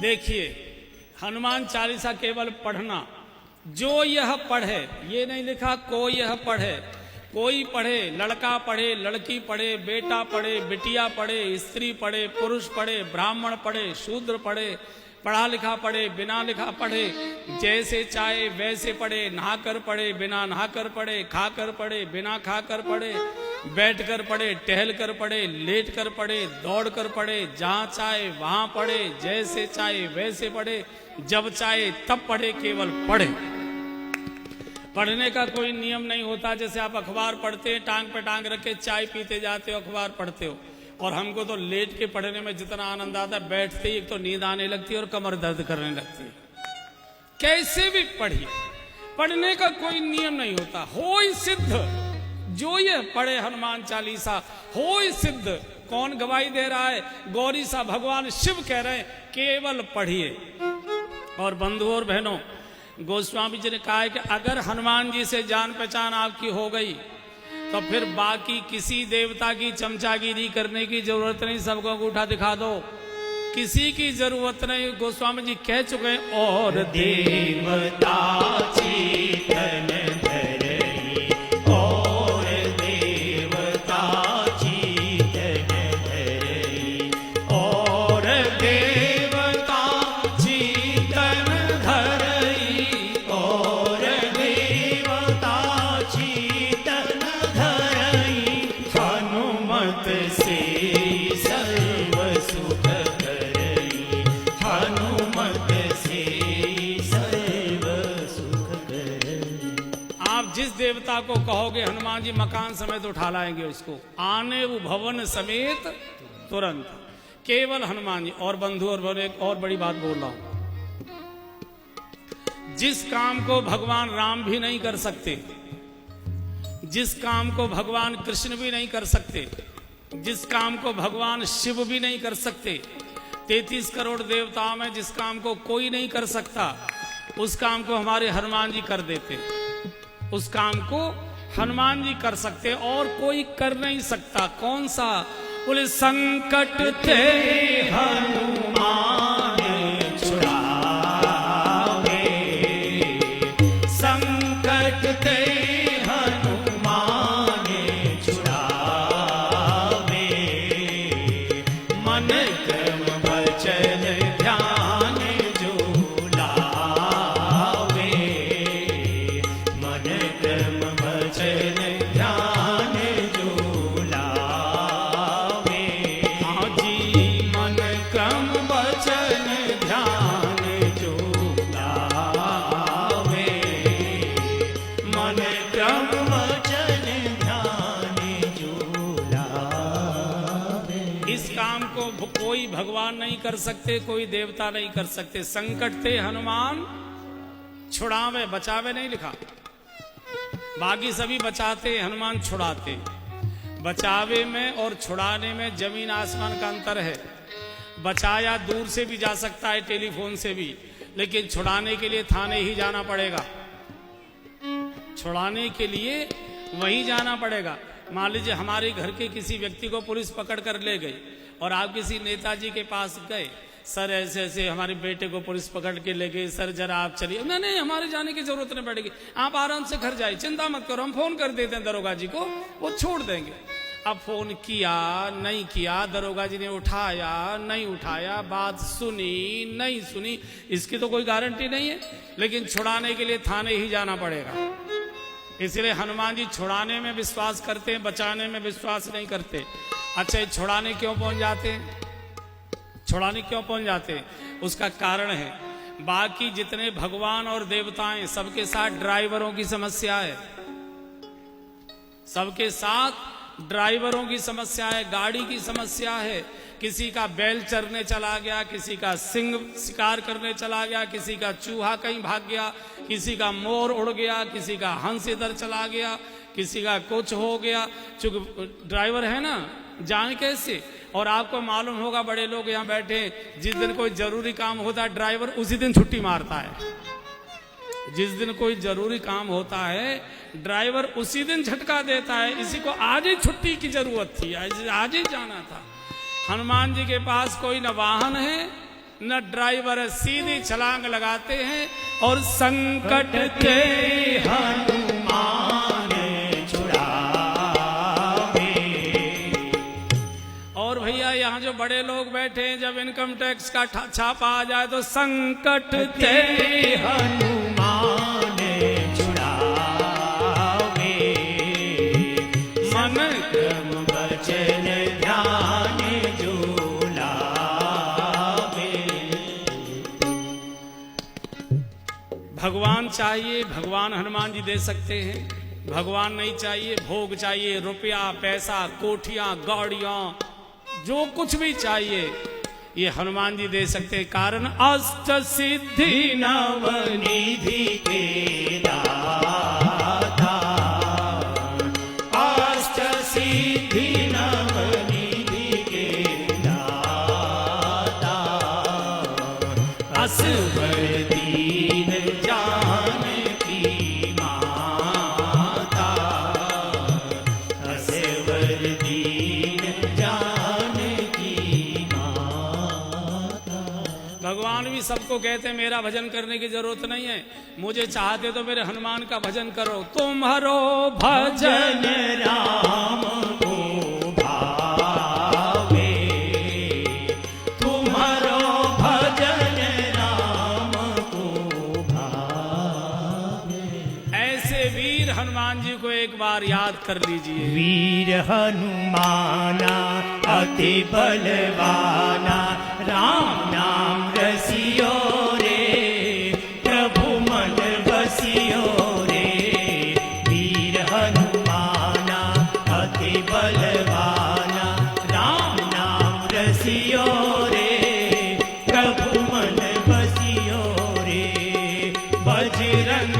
देखिए, हनुमान चालीसा केवल पढ़ना, जो यह पढ़े, ये नहीं लिखा कोई यह पढ़े, कोई पढ़े, लड़का पढ़े, लड़की पढ़े, बेटा पढ़े, बिटिया पढ़े, स्त्री पढ़े, पुरुष पढ़े, ब्राह्मण पढ़े, शूद्र पढ़े, पढ़ा लिखा पढ़े, बिना लिखा पढ़े, जैसे चाहे वैसे पढ़े, नहाकर पढ़े, बिना नहाकर पढ़े, खाकर पढ़े, बिना खाकर पढ़े, बैठकर पढ़े, टहल कर पढ़े, लेट कर पढ़े, दौड़ कर पढ़े, जहाँ चाहे वहाँ पढ़े, जैसे चाहे वैसे पढ़े, जब चाहे तब पढ़े, केवल पढ़े। पढ़ने का कोई नियम नहीं होता। जैसे आप अखबार पढ़ते हैं, टांग पे टांग रखे चाय पीते जाते हो, अखबार पढ़ते हो, और हमको तो लेट के पढ़ने में जितना आनंद आता है, बैठते ही एक तो नींद आने लगती है और कमर दर्द करने लगती है। कैसे भी पढ़िए, पढ़ने का कोई नियम नहीं होता। होय सिद्ध, जो ये पढ़े हनुमान चालीसा होय सिद्ध। कौन गवाही दे रहा है? गौरी सा भगवान शिव कह रहे हैं, केवल पढ़िए। और बंधुओं और बहनों, गोस्वामी जी ने कहा है कि अगर हनुमान जी से जान पहचान आपकी हो गई तो फिर बाकी किसी देवता की चमचागिरी करने की जरूरत नहीं, सबको अंगूठा दिखा दो, किसी की जरूरत नहीं। गोस्वामी जी कह चुके हैं, और देवता चेतन धरई, और देवता चेतन धरई, और देवता चेतन धरई, और देवता चेतन धरई, हनुमत से सर्व सुख करई, हनुमत से सर्व सुख करई। आप जिस देवता को कहोगे हनुमान जी मकान समेत उठा लाएंगे उसको, आने वो भवन समेत तुरंत, केवल हनुमान जी। और बंधु और बहनों, एक और बड़ी बात बोल रहा हूं, जिस काम को भगवान राम भी नहीं कर सकते, जिस काम को भगवान कृष्ण भी नहीं कर सकते, जिस काम को भगवान शिव भी नहीं कर सकते, 33 करोड़ देवताओं में जिस काम को कोई नहीं कर सकता, उस काम को हमारे हनुमान जी कर देते। उस काम को हनुमान जी कर सकते और कोई कर नहीं सकता। कौन सा? बोले, संकट ते हनुमान छुड़ावे, संकट ते हनुमान छुड़ावे, मन क्रम वचन ध्यान जो लावे, मन क्रम वचन ध्यान जो लावे। हाँ जी, मन क्रम वचन ध्यान जो लावे, मन क्रम वचन ध्यान जो लावे। इस काम को कोई भगवान नहीं कर सकते, कोई देवता नहीं कर सकते। संकट थे हनुमान छुड़ावे, बचावे नहीं लिखा। बाकी सभी बचाते, हनुमान छुड़ाते। बचावे में और छुड़ाने में जमीन आसमान का अंतर है। बचाया दूर से भी जा सकता है, टेलीफोन से भी, लेकिन छुड़ाने के लिए थाने ही जाना पड़ेगा। छुड़ाने के लिए वहीं जाना पड़ेगा। मान लीजिए हमारे घर के किसी व्यक्ति को पुलिस पकड़ कर ले गई और आप किसी नेताजी के पास गए, सर ऐसे ऐसे हमारे बेटे को पुलिस पकड़ के ले गई, सर जरा आप चलिए। नहीं नहीं, हमारे जाने की जरूरत नहीं पड़ेगी, आप आराम से घर जाइए, चिंता मत करो, हम फोन कर देते हैं दरोगा जी को, वो छोड़ देंगे। अब फोन किया नहीं किया, दरोगा जी ने उठाया नहीं उठाया, बात सुनी नहीं सुनी, इसकी तो कोई गारंटी नहीं है। लेकिन छुड़ाने के लिए थाने ही जाना पड़ेगा। इसलिए हनुमान जी छुड़ाने में विश्वास करते हैं, बचाने में विश्वास नहीं करते। अच्छा, ये छुड़ाने क्यों पहुंच जाते हैं? छुड़ाने क्यों पहुंच जाते हैं? उसका कारण है, बाकी जितने भगवान और देवताएं सबके साथ ड्राइवरों की समस्या है। सबके साथ ड्राइवरों की समस्या है, गाड़ी की समस्या है। किसी का बैल चरने चला गया, किसी का सिंह शिकार करने चला गया, किसी का चूहा कहीं भाग गया, किसी का मोर उड़ गया, किसी का हंस इधर चला गया, किसी का कुछ हो गया। चूंकि ड्राइवर है ना, जाए कैसे? और आपको मालूम होगा, बड़े लोग यहाँ बैठे, जिस दिन कोई जरूरी काम होता है ड्राइवर उसी दिन छुट्टी मारता है। जिस दिन कोई जरूरी काम होता है ड्राइवर उसी दिन झटका देता है, इसी को आज ही छुट्टी की जरूरत थी, आज ही जाना था। हनुमान जी के पास कोई न वाहन है न ड्राइवर है, सीधी छलांग लगाते हैं और संकट ते हनुमान छुड़ावे। और भैया यहाँ जो बड़े लोग बैठे हैं, जब इनकम टैक्स का छापा आ जाए तो संकट ते हनुमान छुड़ावे। मन क्रम वचन ध्यान जो लावे। भगवान चाहिए, भगवान हनुमान जी दे सकते हैं। भगवान नहीं चाहिए, भोग चाहिए, रुपया पैसा, कोठियां गाड़ियां, जो कुछ भी चाहिए ये हनुमान जी दे सकते हैं। कारण अष्ट सिद्धि नवनिधि के दाता, अष्ट सिद्धि नवनिधि के दाता। असवर दीन जानकी माता, असवर दीन जानकी माता। भगवान भी सबको कहते हैं मेरा भजन करने की जरूरत नहीं है, मुझे चाहते तो मेरे हनुमान का भजन करो। तुम्हारो भजन भजन राम को भावे, तुम्हारो भजन राम को भावे। ऐसे वीर हनुमान जी को एक बार याद कर लीजिए। वीर हनुमाना अति बलवाना, राम नाम रसियो रे, प्रभु मन बसियो रे। वीर हनुमाना अति बलवाना, राम नाम रसियो रे, प्रभु मन बसियो रे। बजरंग